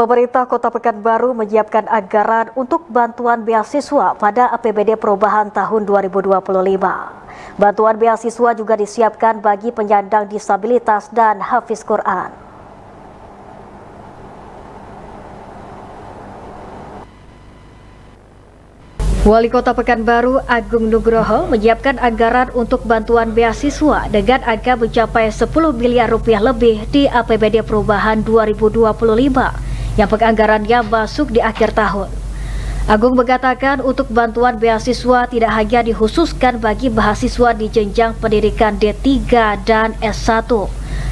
Pemerintah Kota Pekanbaru menyiapkan anggaran untuk bantuan beasiswa pada APBD Perubahan tahun 2025. Bantuan beasiswa juga disiapkan bagi penyandang disabilitas dan hafiz Quran. Wali Kota Pekanbaru Agung Nugroho menyiapkan anggaran untuk bantuan beasiswa dengan angka mencapai 10 miliar rupiah lebih di APBD Perubahan 2025 yang penganggarannya masuk di akhir tahun. Agung mengatakan untuk bantuan beasiswa tidak hanya dikhususkan bagi mahasiswa di jenjang pendidikan D3 dan S1,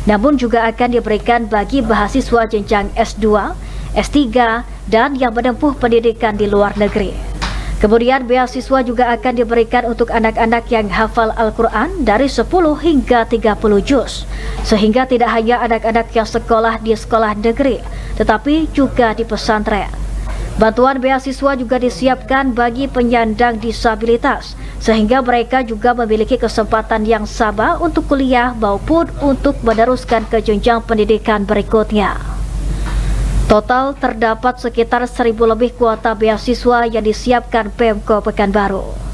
namun juga akan diberikan bagi mahasiswa jenjang S2, S3, dan yang menempuh pendidikan di luar negeri. Kemudian beasiswa juga akan diberikan untuk anak-anak yang hafal Al-Quran dari 10 hingga 30 juz, sehingga tidak hanya anak-anak yang sekolah di sekolah negeri, tetapi juga di pesantren. Bantuan beasiswa juga disiapkan bagi penyandang disabilitas, sehingga mereka juga memiliki kesempatan yang sama untuk kuliah maupun untuk meneruskan ke jenjang pendidikan berikutnya. Total terdapat sekitar 1.000 lebih kuota beasiswa yang disiapkan Pemko Pekanbaru.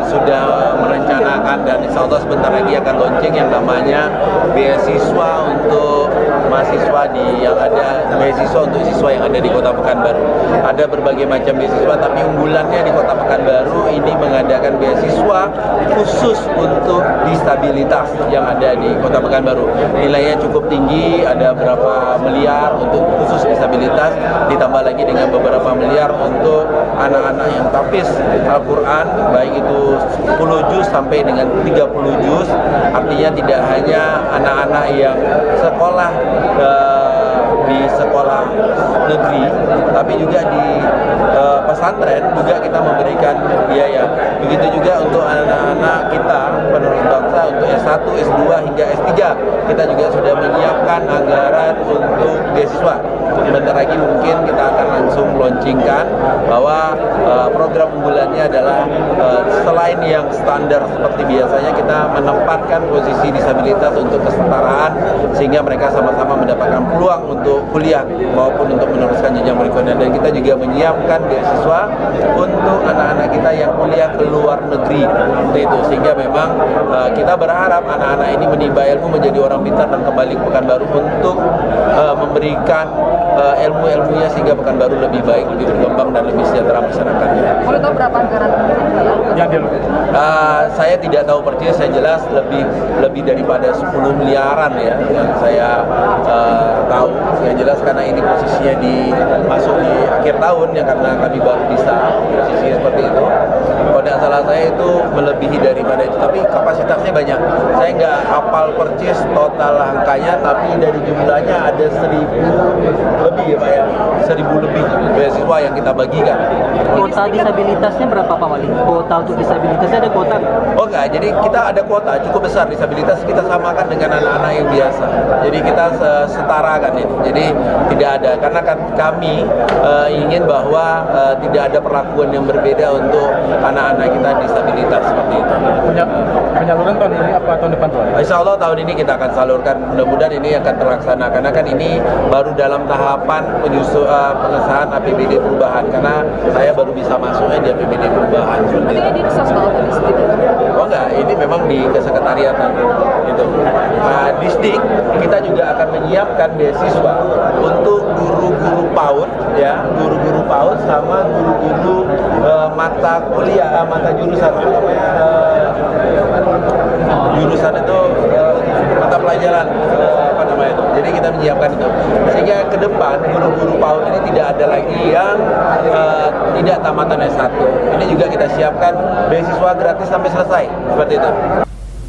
Sudah merencanakan dan insya Allah sebentar lagi akan launching yang namanya beasiswa untuk mahasiswa yang ada, beasiswa untuk siswa yang ada di Kota Pekanbaru. Ada berbagai macam beasiswa, tapi unggulannya di Kota Pekanbaru ini mengadakan beasiswa khusus untuk disabilitas yang ada di Kota Pekanbaru. Nilainya cukup tinggi, ada berapa miliar untuk khusus disabilitas, ditambah lagi dengan beberapa miliar untuk anak-anak yang tahfiz Al-Quran, baik itu 10 juz sampai dengan 30 juz. Artinya tidak hanya anak-anak yang sekolah di sekolah negeri, tapi juga di pesantren juga kita memberikan biaya. Begitu juga untuk anak-anak kita penerus bangsa untuk S1, S2 hingga S3, kita juga sudah menyiapkan anggaran untuk beasiswa. Bentar lagi mungkin kita akan langsung launchingkan bahwa program unggulannya adalah selain yang standar seperti biasanya, kita menempatkan posisi disabilitas untuk kesetaraan sehingga mereka sama-sama mendapatkan peluang untuk kuliah maupun untuk meneruskan jenjang berikutnya. Dan kita juga menyiapkan beasiswa untuk anak-anak kita yang kuliah ke luar negeri, seperti itu. Sehingga memang kita berharap anak-anak ini menimba ilmu, menjadi orang pintar dan kembali ke Pekanbaru untuk memberikan ilmu-ilmunya sehingga Pekanbaru lebih baik, lebih berkembang dan lebih sejahtera masyarakatnya. Boleh tahu berapa anggaran yang saya tidak tahu persis, saya jelas lebih daripada 10 miliaran ya yang saya tahu. Yang jelas karena ini posisinya masuk di akhir tahun ya, karena kami baru bisa posisi seperti itu. Kalau tidak salah saya itu melebihi daripada itu, tapi kapasitasnya banyak. Saya nggak hafal persis total angkanya, tapi dari jumlahnya ada 1.000 lebih ya Pak ya, 1.000 lebih beasiswa yang kita bagikan. Kuota disabilitasnya berapa Pak Wali? Kuota untuk disabilitasnya ada kuota? Oh enggak, jadi kita ada kuota cukup besar. Disabilitas kita samakan dengan anak-anak yang biasa. Jadi kita setarakan ini. Jadi tidak ada, karena kami ingin bahwa tidak ada perlakuan yang berbeda untuk anak-anak kita disabilitas seperti itu. Penyaluran tahun ini apa tahun depan Pak? Insya Allah tahun ini kita akan salurkan. Mudah-mudahan ini akan terlaksana, karena kan ini baru dalam tahapan pengesahan APBD perubahan, karena saya baru bisa masuknya di APBD perubahan. Berarti ini di Dinas Oh enggak, ini memang di kesekretariatan itu. Disdik kita juga akan menyiapkan beasiswa untuk guru-guru PAUD ya, guru-guru PAUD sama guru-guru mata kuliah, mata jurusan jurusan itu mata pelajaran apa namanya itu. Jadi kita menyiapkan itu sehingga ke depan guru-guru PAUD ini tidak ada lagi yang tidak tamatan S1. Ini juga kita siapkan beasiswa gratis sampai selesai seperti itu.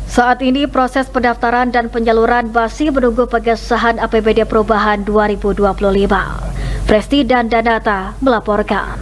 Saat ini proses pendaftaran dan penyaluran masih menunggu pengesahan APBD Perubahan 2025. Presti dan Danata melaporkan.